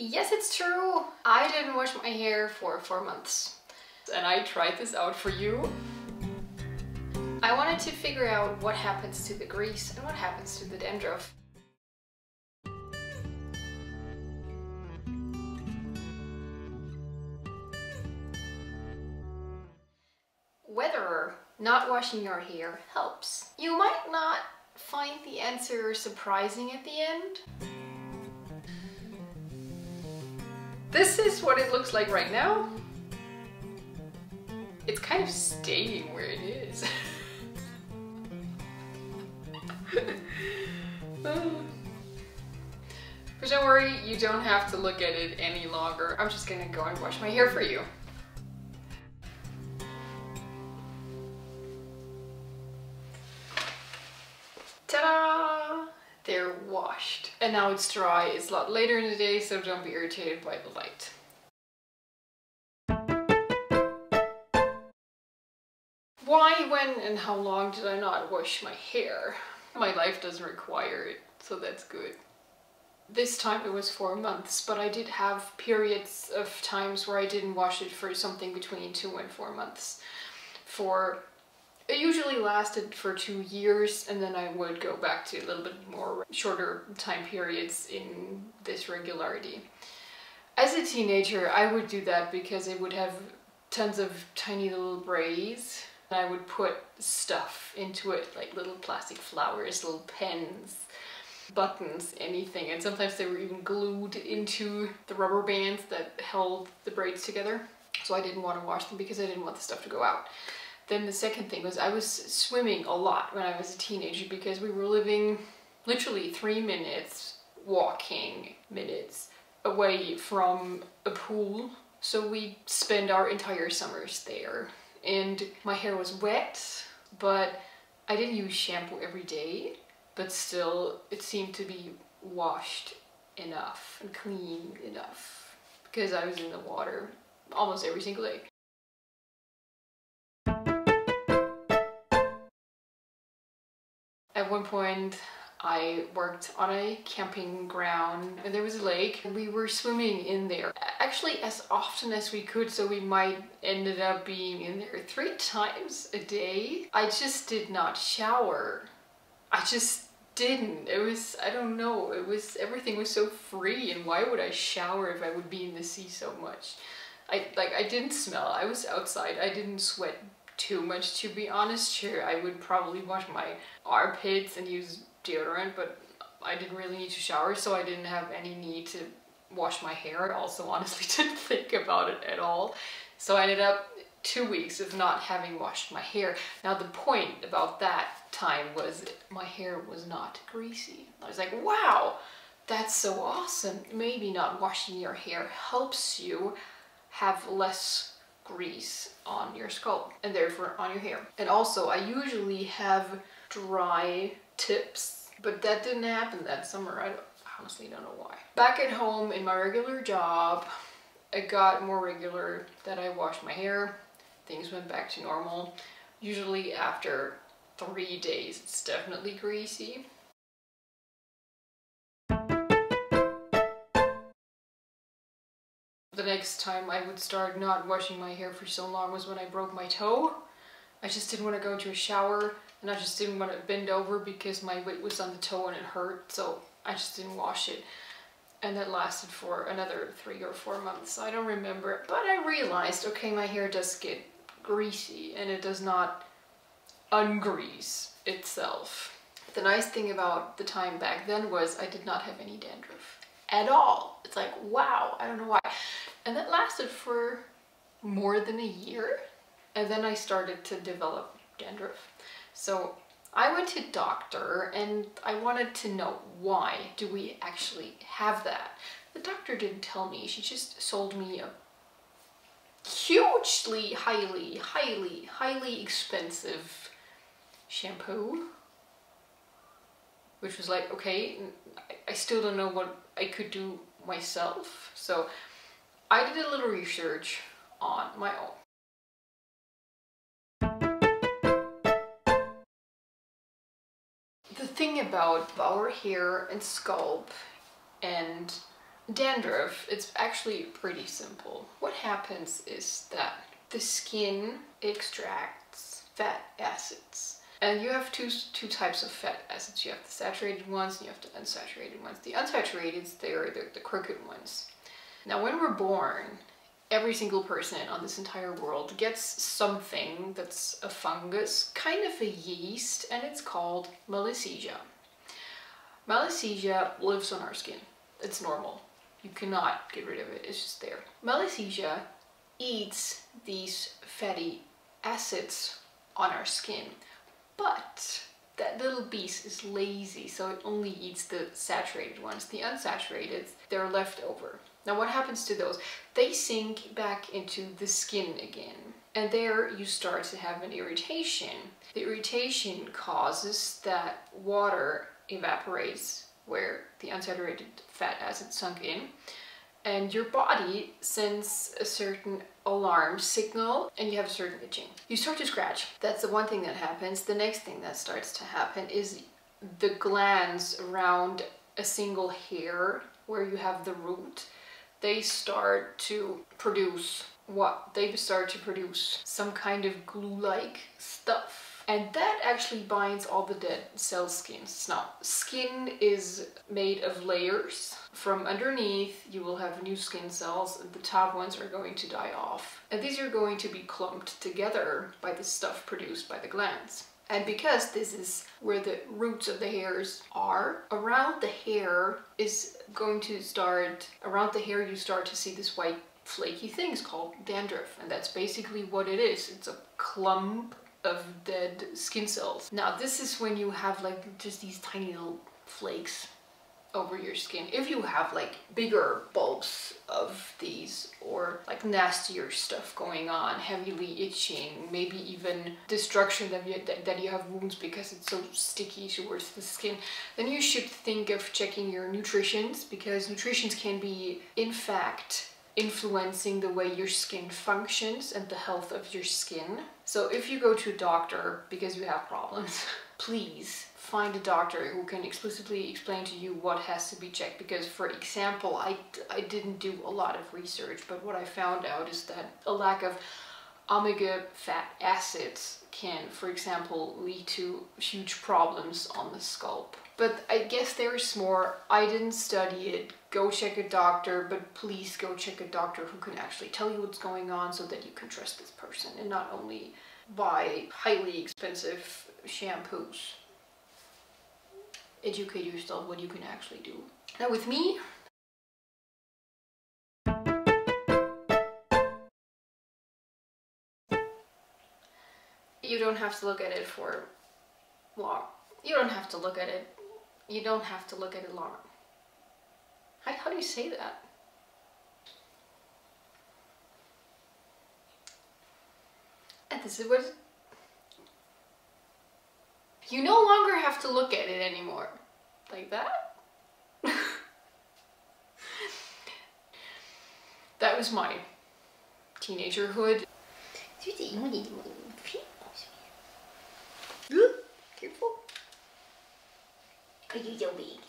Yes, it's true. I didn't wash my hair for 4 months. And I tried this out for you. I wanted to figure out what happens to the grease and what happens to the dandruff. Whether not washing your hair helps. You might not find the answer surprising at the end. This is what it looks like right now. It's kind of staying where it is. But don't worry, you don't have to look at it any longer. I'm just gonna go and wash my hair for you. Ta-da! They're washed. And now it's dry. It's a lot later in the day, so don't be irritated by the light. Why, when, and how long did I not wash my hair? My life doesn't require it, so that's good. This time it was 4 months, but I did have periods of times where I didn't wash it for something between 2 and 4 months. It usually lasted for 2 years, and then I would go back to a little bit more shorter time periods in this regularity. As a teenager, I would do that because I would have tons of tiny little braids. I would put stuff into it, like little plastic flowers, little pens, buttons, anything. And sometimes they were even glued into the rubber bands that held the braids together. So I didn't want to wash them because I didn't want the stuff to go out. Then the second thing was I was swimming a lot when I was a teenager because we were living literally 3 minutes walking minutes away from a pool. So we spent our entire summers there. And my hair was wet, but I didn't use shampoo every day, but still it seemed to be washed enough and clean enough because I was in the water almost every single day. At one point I worked on a camping ground and there was a lake and we were swimming in there actually as often as we could, so we might ended up being in there 3 times a day. I just did not shower. I just didn't. It was, I don't know, it was, everything was so free, and why would I shower if I would be in the sea so much? I didn't smell. I was outside. I didn't sweat too much, to be honest. Sure, I would probably wash my armpits and use deodorant, but I didn't really need to shower, so I didn't have any need to wash my hair. I also honestly didn't think about it at all. So I ended up 2 weeks of not having washed my hair. Now the point about that time was my hair was not greasy. I was like, wow, that's so awesome. Maybe not washing your hair helps you have less grease on your scalp and therefore on your hair. And also I usually have dry tips, but that didn't happen that summer. I honestly don't know why. Back at home in my regular job, it got more regular that I washed my hair. Things went back to normal. Usually after 3 days, it's definitely greasy. The next time I would start not washing my hair for so long was when I broke my toe. I just didn't want to go into a shower, and I just didn't want to bend over because my weight was on the toe and it hurt, so I just didn't wash it. And that lasted for another 3 or 4 months. I don't remember, but I realized, okay, my hair does get greasy and it does not ungrease itself. The nice thing about the time back then was I did not have any dandruff at all. It's like, wow, I don't know why. And that lasted for more than a year. And then I started to develop dandruff. So I went to doctor and I wanted to know, why do we actually have that? The doctor didn't tell me. She just sold me a hugely, highly expensive shampoo, which was like, okay, I still don't know what I could do myself. So I did a little research on my own. The thing about our hair and scalp and Dandruff, it's actually pretty simple. What happens is that the skin extracts fat acids. And you have two types of fat acids. You have the saturated ones and you have the unsaturated ones. The unsaturated, they're the crooked ones. Now when we're born, every single person on this entire world gets something that's a fungus, kind of a yeast, and it's called Malassezia. Malassezia lives on our skin. It's normal. You cannot get rid of it, it's just there. Malassezia eats these fatty acids on our skin, but that little beast is lazy, so it only eats the saturated ones. The unsaturated, they're left over. Now what happens to those? They sink back into the skin again, and there you start to have an irritation. The irritation causes that water evaporates where the unsaturated fat acid sunk in, and your body sends a certain alarm signal and you have a certain itching. You start to scratch. That's the one thing that happens. The next thing that starts to happen is the glands around a single hair where you have the root, they start to produce some kind of glue-like stuff. And that actually binds all the dead cell skins. Now, skin is made of layers. From underneath, you will have new skin cells, and the top ones are going to die off. And these are going to be clumped together by the stuff produced by the glands. And because this is where the roots of the hairs are, around the hair you start to see this white flaky things called dandruff. And that's basically what it is. It's a clump of dead skin cells. Now this is when you have like just these tiny little flakes over your skin. If you have like bigger bulbs of these, or like nastier stuff going on, heavily itching, maybe even destruction that you have wounds because it's so sticky towards the skin, then you should think of checking your nutritions, because nutritions can be in fact influencing the way your skin functions and the health of your skin. So if you go to a doctor because you have problems, please find a doctor who can explicitly explain to you what has to be checked. Because for example, I didn't do a lot of research, but what I found out is that a lack of omega fat acids can, for example, lead to huge problems on the scalp. But I guess there's more. I didn't study it. Go check a doctor, but please go check a doctor who can actually tell you what's going on so that you can trust this person and not only buy highly expensive shampoos. Educate yourself what you can actually do. Now with me, you don't have to look at it for long. You don't have to look at it. You don't have to look at it long. How do you say that? And this is what... You no longer have to look at it anymore. Like that? That was my teenagerhood. Careful. Are you so big?